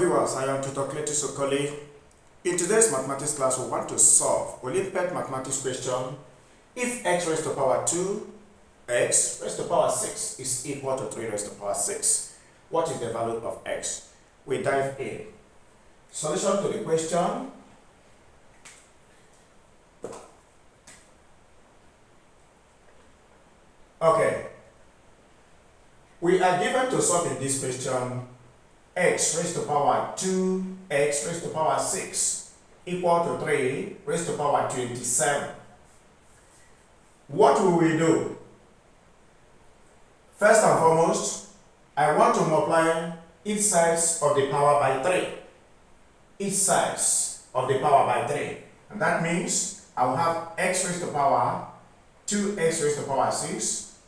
viewers, I am Tutor Cletus Okoli. In today's mathematics class, we want to solve Olympiad mathematics question. If x raised to the power 2, x raised to the power 6 is equal to 3 raised to the power 6, what is the value of x? We dive in. Solution to the question. Okay. We are given to solve in this question x raised to the power 2, x raised to the power 6 equal to 3 raised to the power 27. What will we do? First and foremost, I want to multiply each side of the power by 3. Each side of the power by 3. And that means I will have x raised to the power 2x raised to the power 6,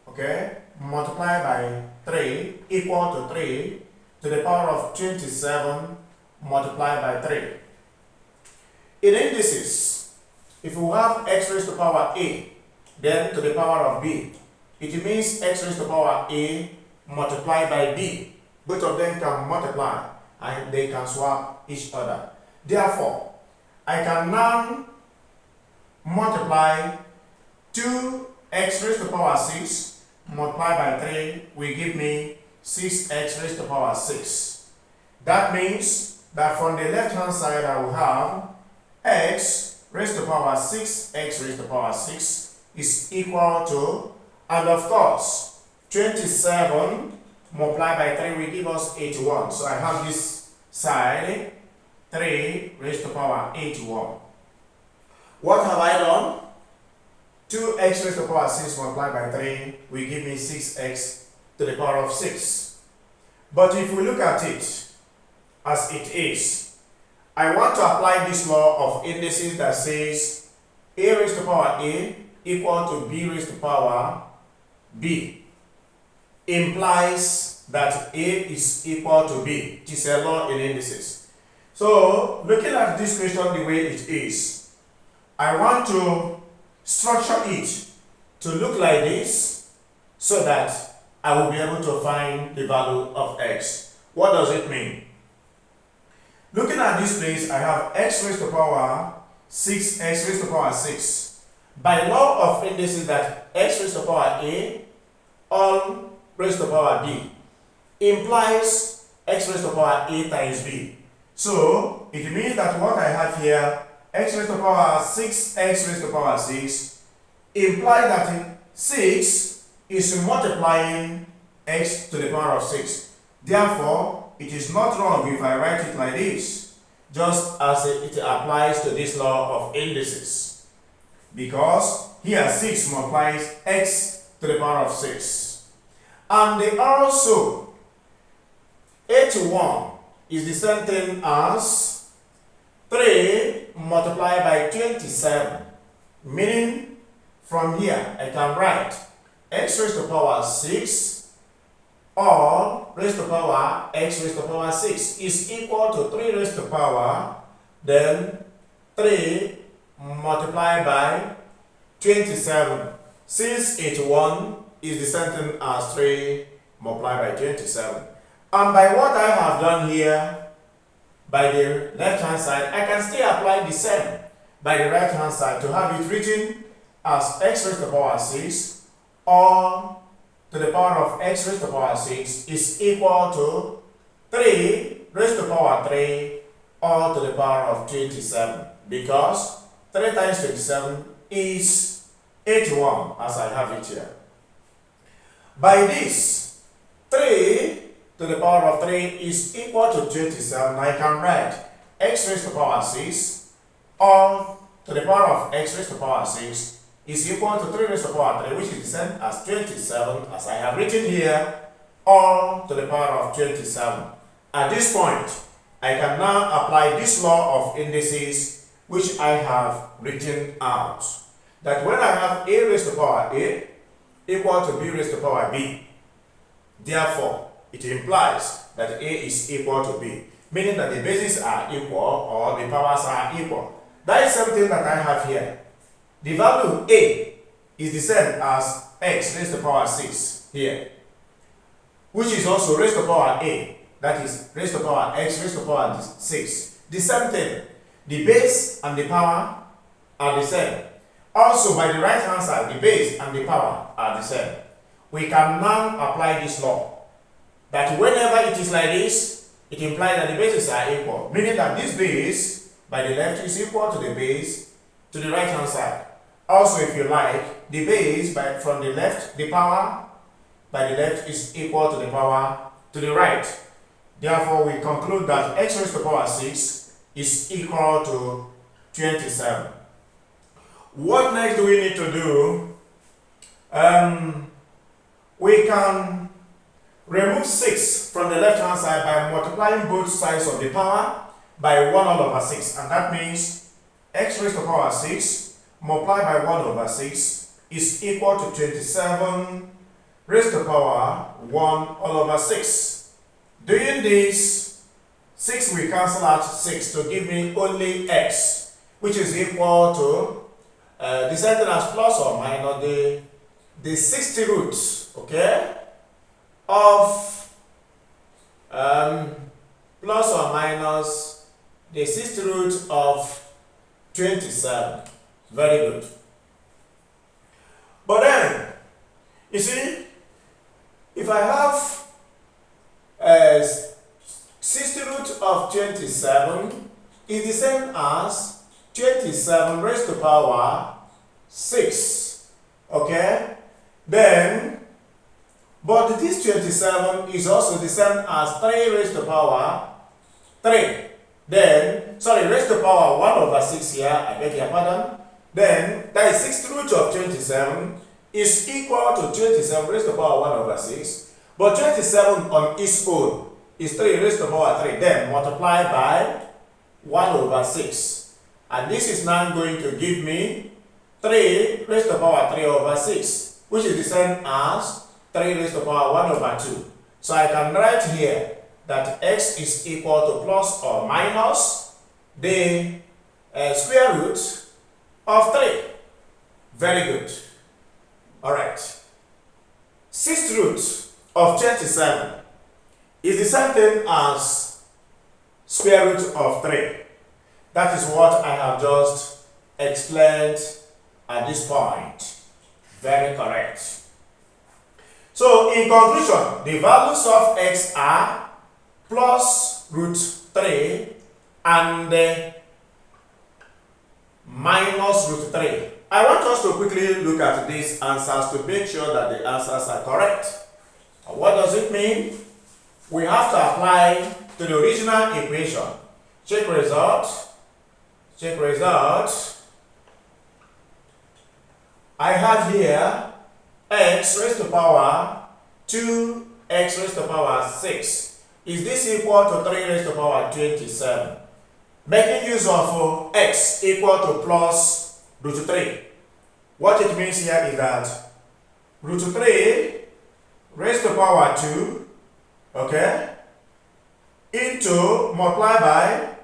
okay, multiplied by 3 equal to 3 to the power of 27 multiplied by 3. In indices, if we have x raised to the power a, then to the power of b, it means x raised to the power a multiplied by b. Both of them can multiply and they can swap each other. Therefore, I can now multiply 2x raised to the power 6 multiplied by 3 will give me 6x raised to the power 6. That means that from the left hand side I will have x raised to the power 6x raised to the power 6 is equal to, and of course, 27 multiplied by 3 will give us 81. So I have this side 3 raised to the power 81. What have I done? 2x raised to the power 6 multiplied by 3 will give me 6x to the power of 6. But if we look at it as it is, I want to apply this law of indices that says a raised to the power a equal to b raised to the power b. Implies that a is equal to b. It is a law in indices. So, looking at this question the way it is, I want to structure it to look like this so that I will be able to find the value of x. What does it mean? Looking at this place, I have x raised to the power 6x raised to the power 6. By law of indices that x raised to the power a all raised to the power b implies x raised to the power a times b. So, it means that what I have here, x raised to the power 6x raised to the power 6, implies that 6 is multiplying x to the power of 6. Therefore, it is not wrong if I write it like this, just as it applies to this law of indices. Because here 6 multiplies x to the power of 6. And they also, 81 is the same thing as 3 multiplied by 27. Meaning, from here I can write x raised to the power 6 or raised to the power x raised to the power 6 is equal to 3 raised to the power, then 3 multiplied by 27. Since 81 is the same thing as 3 multiplied by 27. And by what I have done here, by the left hand side, I can still apply the same by the right hand side to have it written as x raised to the power 6 or to the power of x raised to the power 6 is equal to 3 raised to the power 3 or to the power of 27, because 3 times 27 is 81 as I have it here. By this, 3 to the power of 3 is equal to 27. I can write x raised to the power 6 or to the power of x raised to the power 6 is equal to 3 raised to the power 3, which is the same as 27 as I have written here, or to the power of 27. At this point, I can now apply this law of indices which I have written out. That when I have a raised to the power a equal to b raised to the power b, therefore it implies that a is equal to b, meaning that the bases are equal or the powers are equal. That is something that I have here. The value a is the same as x raised to the power 6 here, which is also raised to the power a. that is raised to the power x raised to the power 6. The same thing, the base and the power are the same. Also, by the right hand side, the base and the power are the same. We can now apply this law that whenever it is like this, it implies that the bases are equal, meaning that this base by the left is equal to the base to the right hand side. Also, if you like, the base from the left, the power by the left is equal to the power to the right. Therefore, we conclude that x raised to the power 6 is equal to 27. What next do we need to do? We can remove 6 from the left hand side by multiplying both sides of the power by 1 all over 6. And that means x raised to the power 6 multiplied by 1 over 6 is equal to 27 raised to the power 1 all over 6. Doing this, 6 will cancel out 6 to give me only x, which is equal to the sentence plus or minus the 60 roots, okay, of plus or minus the 60 roots of 27. Very good. But then, you see, if I have 60 root of 27 is the same as 27 raised to the power 6. Okay? Then, but this 27 is also the same as 3 raised to the power 3. Then, sorry, raised to the power 1 over 6 here, I beg your pardon. Then, that is 60 root of 27 is equal to 27 raised to the power 1 over 6. But 27 on its own is 3 raised to the power 3. Then, multiply by 1 over 6. And this is now going to give me 3 raised to the power 3 over 6, which is the same as 3 raised to the power 1 over 2. So I can write here that x is equal to plus or minus the square root of 3. Very good. Alright. 6th root of 27 is the same thing as square root of 3. That is what I have just explained at this point. Very correct. So, in conclusion, the values of x are plus root 3 and minus root 3. I want us to quickly look at these answers to make sure that the answers are correct. What does it mean? We have to apply to the original equation. Check result. Check result. I have here x raised to the power 2, x raised to the power 6. Is this equal to 3 raised to the power 27? Making use of x equal to plus root 3. What it means here is that root 3 raised to the power 2, okay, into multiply by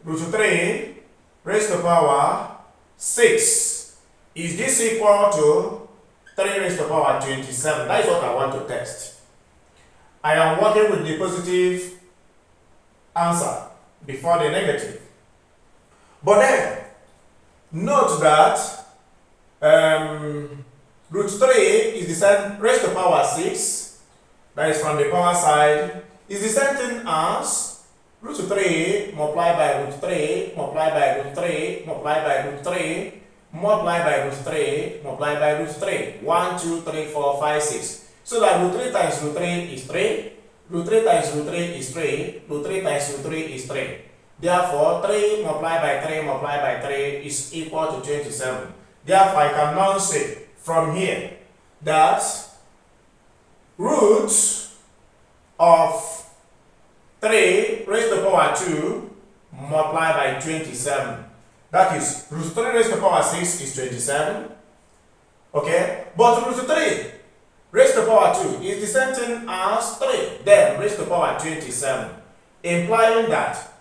root 3 raised to the power 6. Is this equal to 3 raised to the power 27? That is what I want to test. I am working with the positive answer before the negative. But then, note that root 3 is the same raised to the power 6, that is from the power side, is the same thing as root 3 multiplied by root 3 multiplied by root 3 multiplied by root 3 multiplied by root 3 multiplied by root 3. 1, 2, 3, 4, 5, 6. So that root 3 times root 3 is 3. Root 3 times root 3 is 3. Root 3 times root 3 is 3. Therefore, 3 multiplied by 3 multiplied by 3 is equal to 27. Therefore, I can now say from here that root of 3 raised to the power 2 multiplied by 27. That is, root 3 raised to the power 6 is 27. Okay? But root 3 raised to the power 2 is the same thing as 3. Then raised to the power 27. Implying that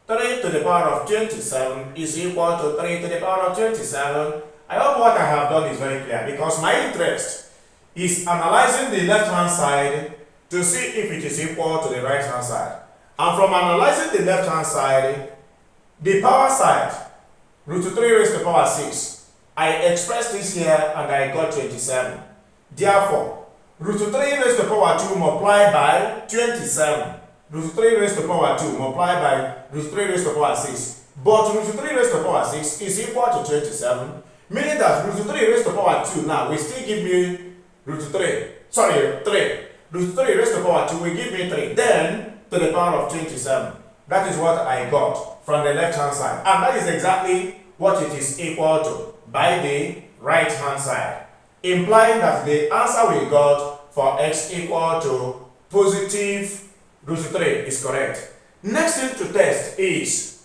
3 to the power of 27 is equal to 3 to the power of 27. I hope what I have done is very clear, because my interest is analyzing the left hand side to see if it is equal to the right hand side. And from analyzing the left hand side, the power side, root 3 raised to the power 6, I expressed this here and I got 27. Therefore, root 3 raised to the power 2 multiplied by 27. Root 3 raised to the power 2 multiplied by root 3 raised to the power 6. But root 3 raised to the power 6 is equal to 27. Meaning that root 3 raised to the power 2 now will still give me root 3. Sorry, 3. Root 3 raised to the power 2 will give me 3. Then to the power of 27. That is what I got from the left hand side. And that is exactly what it is equal to by the right hand side. Implying that the answer we got for x equal to positive root 3 is correct. Next thing to test is,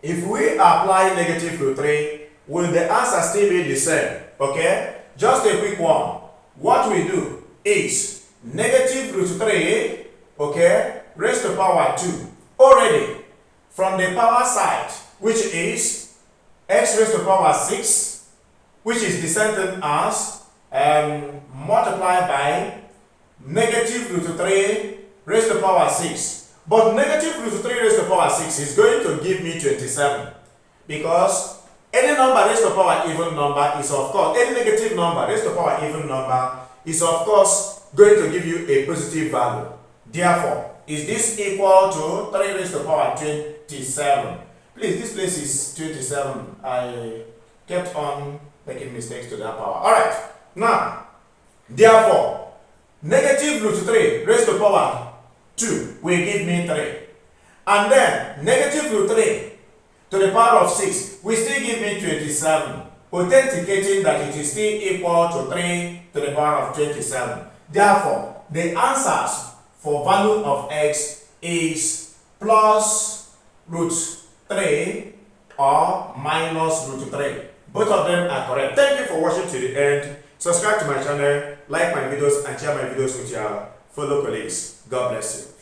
if we apply negative root 3, will the answer still be the same? Okay? Just a quick one. What we do is negative root 3, okay, raised to power 2. Already, from the power side, which is x raised to power 6, which is the sentence as multiplied by negative root 3 raised to power 6. But negative root 3 raised to power 6 is going to give me 27. Because any number raised to power even number is of course, any negative number raised to power even number is of course going to give you a positive value. Therefore, is this equal to 3 raised to power 27? Please, this place is 27. I kept on making mistakes to that power. Alright, now, therefore, negative root 3 raised to power 2 will give me 3. And then, negative root 3 to the power of 6 will still give me 27, authenticating that it is still equal to 3 to the power of 27. Therefore, the answers for value of x is plus root 3 or minus root 3. Both of them are correct. Thank you for watching to the end. Subscribe to my channel, like my videos, and share my videos with your fellow colleagues. God bless you.